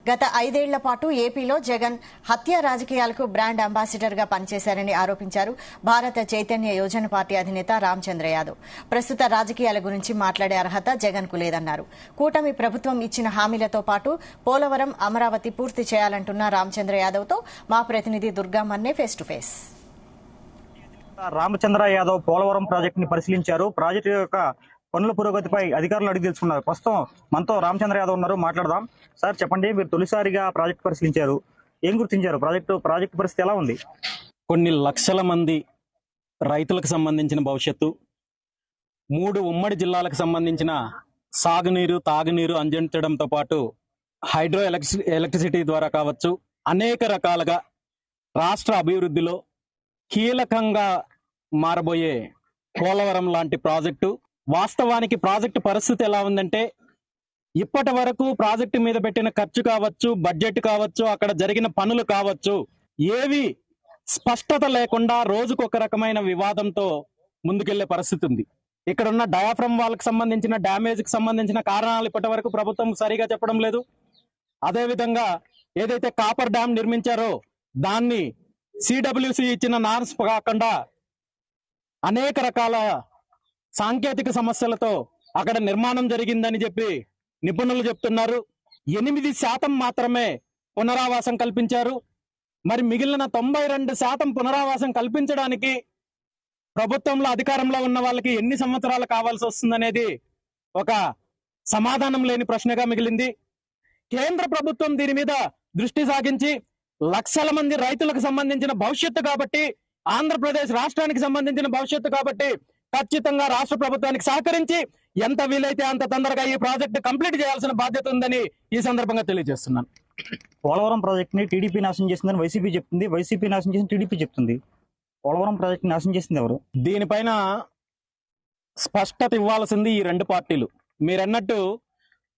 గత 5 ఏళ్ల పాటు ఏపీలో జగన్ హత్య రాజకీయాలకు బ్రాండ్ అంబాసిడర్ గా పనిచేశారని ఆరోపించారు భారత చైతన్య యోజన పార్టీ అధినేత రామచంద్ర యాదవ్. ప్రస్తుత రాజకీయాల గురించి మాట్లాడే అర్హత జగన్ కు లేదన్నారు. కూటమి ప్రభుత్వం ఇచ్చిన హామీలతో పాటు పోలవరం, అమరావతి పూర్తి చేయాలంటున్న రామచంద్ర యాదవ్ తో మా ప్రతినిధి Durga Manne face to face. Ramachandra Yadav Polavaram project ని పరిశీలించారు. ప్రాజెక్టు యొక్క పనుల పురోగతిపై అధికారులు అడిగి తెలుసుకున్నారు. ప్రస్తుతం మనతో రామచంద్ర యాదవ్ ఉన్నారు, మాట్లాడదాం. సార్ చెప్పండి, మీరు తొలిసారిగా ప్రాజెక్టు పరిశీలించారు, ఏం గుర్తించారు? ప్రాజెక్టు పరిస్థితి ఎలా ఉంది? కొన్ని లక్షల మంది రైతులకు సంబంధించిన భవిష్యత్తు, 3 ఉమ్మడి జిల్లాలకు సంబంధించిన సాగునీరు, తాగునీరు అందించడంతో పాటు హైడ్రో ఎలక్ట్రిసిటీ ద్వారా కావచ్చు, అనేక రకాలుగా రాష్ట్ర అభివృద్ధిలో కీలకంగా మారబోయే పోలవరం లాంటి ప్రాజెక్టు. వాస్తవానికి ప్రాజెక్టు పరిస్థితి ఎలా ఉందంటే, ఇప్పటి వరకు ప్రాజెక్టు మీద పెట్టిన ఖర్చు కావచ్చు, బడ్జెట్ కావచ్చు, అక్కడ జరిగిన పనులు కావచ్చు, ఏవి స్పష్టత లేకుండా రోజుకొక రకమైన వివాదంతో ముందుకెళ్లే పరిస్థితి ఉంది. ఇక్కడ ఉన్న డయాఫ్రమ్ వాళ్ళకి సంబంధించిన డ్యామేజ్ కి సంబంధించిన కారణాలు ఇప్పటి వరకు ప్రభుత్వం సరిగా చెప్పడం లేదు. అదేవిధంగా ఏదైతే కాపర్ డ్యామ్ నిర్మించారో దాన్ని సిడబ్ల్యూసి ఇచ్చిన నార్మ్స్ కాకుండా అనేక రకాల సాంకేతిక సమస్యలతో అక్కడ నిర్మాణం జరిగిందని చెప్పి నిపుణులు చెప్తున్నారు. 8% మాత్రమే పునరావాసం కల్పించారు. మరి మిగిలిన 92% పునరావాసం కల్పించడానికి ప్రభుత్వంలో అధికారంలో ఉన్న వాళ్ళకి ఎన్ని సంవత్సరాలు కావాల్సి వస్తుందనేది ఒక సమాధానం లేని ప్రశ్నగా మిగిలింది. కేంద్ర ప్రభుత్వం దీని మీద దృష్టి సాగించి లక్షల మంది రైతులకు సంబంధించిన భవిష్యత్తు కాబట్టి, ఆంధ్రప్రదేశ్ రాష్ట్రానికి సంబంధించిన భవిష్యత్తు కాబట్టి ఖచ్చితంగా రాష్ట్ర ప్రభుత్వానికి సహకరించి ఎంత వీలైతే అంత తొందరగా ఈ ప్రాజెక్టు కంప్లీట్ చేయాల్సిన బాధ్యత ఉందని ఈ సందర్భంగా తెలియజేస్తున్నాను. పోలవరం ప్రాజెక్ట్ ని టీడీపీ నాశనం చేసిందని వైసీపీ చెప్తుంది, వైసీపీ నాశనం చేసింది టీడీపీ చెప్తుంది. పోలవరం ప్రాజెక్ట్ నాశనం చేసింది ఎవరు? దీనిపైన స్పష్టత ఇవ్వాల్సింది ఈ 2 పార్టీలు. మీరన్నట్టు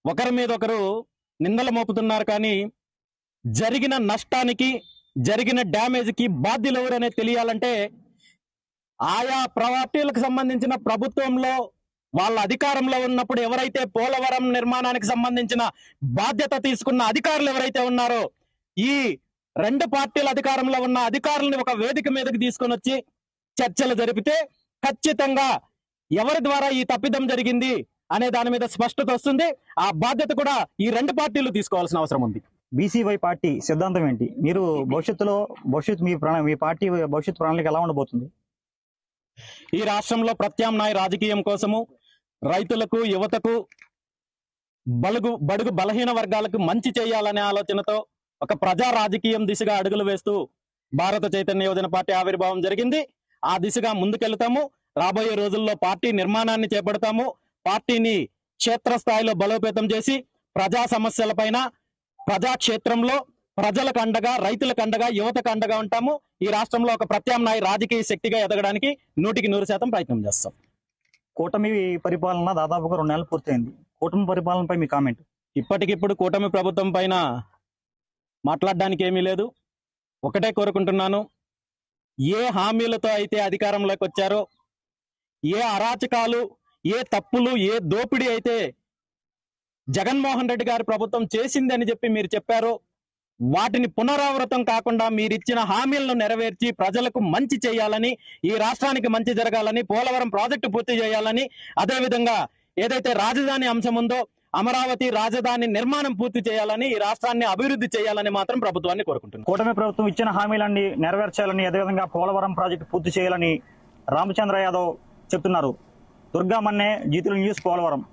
ఒకరి మీద ఒకరు నిందలు మోపుతున్నారు, కానీ జరిగిన నష్టానికి, జరిగిన డ్యామేజ్కి బాధ్యులు ఎవరనేది తెలియాలంటే ఆయా పార్టీలకు సంబంధించిన ప్రభుత్వంలో వాళ్ళ అధికారంలో ఉన్నప్పుడు ఎవరైతే పోలవరం నిర్మాణానికి సంబంధించిన బాధ్యత తీసుకున్న అధికారులు ఎవరైతే ఉన్నారో, ఈ 2 పార్టీల అధికారంలో ఉన్న అధికారులను ఒక వేదిక మీదకి తీసుకొని వచ్చి చర్చలు జరిపితే ఖచ్చితంగా ఎవరి ద్వారా ఈ తప్పిదం జరిగింది అనే దాని మీద స్పష్టత వస్తుంది. ఆ బాధ్యత కూడా ఈ 2 పార్టీలు తీసుకోవాల్సిన అవసరం ఉంది. బీసీవై పార్టీ సిద్ధాంతం ఏంటి? మీరు మీ పార్టీ భవిష్యత్తు ప్రణాళిక ఎలా ఉండబోతుంది? ఈ రాష్ట్రంలో ప్రత్యామ్నాయ రాజకీయం కోసము రైతులకు, యువతకు, బడుగు బలహీన వర్గాలకు మంచి చేయాలనే ఆలోచనతో ఒక ప్రజా రాజకీయం దిశగా అడుగులు వేస్తూ భారత చైతన్య యోజన పార్టీ ఆవిర్భావం జరిగింది. ఆ దిశగా ముందుకెళ్తాము. రాబోయే రోజుల్లో పార్టీ నిర్మాణాన్ని చేపడతాము. పార్టీని క్షేత్రస్థాయిలో బలోపేతం చేసి ప్రజా సమస్యలపైన ప్రజాక్షేత్రంలో ప్రజలకు అండగా, రైతులకు అండగా, యువతకు అండగా ఉంటాము. ఈ రాష్ట్రంలో ఒక ప్రత్యామ్నాయ రాజకీయ శక్తిగా ఎదగడానికి 100% ప్రయత్నం చేస్తాం. కూటమి పరిపాలన దాదాపుగా 2 నెలలు పూర్తయింది. కూటమి పరిపాలనపై మీ కామెంట్? ఇప్పటికిప్పుడు కూటమి ప్రభుత్వం పైన మాట్లాడడానికి ఏమీ లేదు. ఒకటే కోరుకుంటున్నాను, ఏ హామీలతో అయితే అధికారంలోకి వచ్చారో, ఏ అరాచకాలు, ఏ తప్పులు, ఏ దోపిడీ అయితే జగన్మోహన్ రెడ్డి గారి ప్రభుత్వం చేసింది అని చెప్పి మీరు చెప్పారో, వాటిని పునరావృతం కాకుండా మీరిచ్చిన హామీలను నెరవేర్చి ప్రజలకు మంచి చేయాలని, ఈ రాష్ట్రానికి మంచి జరగాలని, పోలవరం ప్రాజెక్టు పూర్తి చేయాలని, అదేవిధంగా ఏదైతే రాజధాని అంశం ఉందో అమరావతి రాజధాని నిర్మాణం పూర్తి చేయాలని, ఈ రాష్ట్రాన్ని అభివృద్ధి చేయాలని మాత్రం ప్రభుత్వాన్ని కోరుకుంటున్నాను. కూటమి ప్రభుత్వం ఇచ్చిన హామీలన్నీ నెరవేర్చాలని, అదేవిధంగా పోలవరం ప్రాజెక్టు పూర్తి చేయాలని రామచంద్ర యాదవ్ చెప్తున్నారు. దుర్గా మన్నే, జీ తెలుగు న్యూస్, పోలవరం.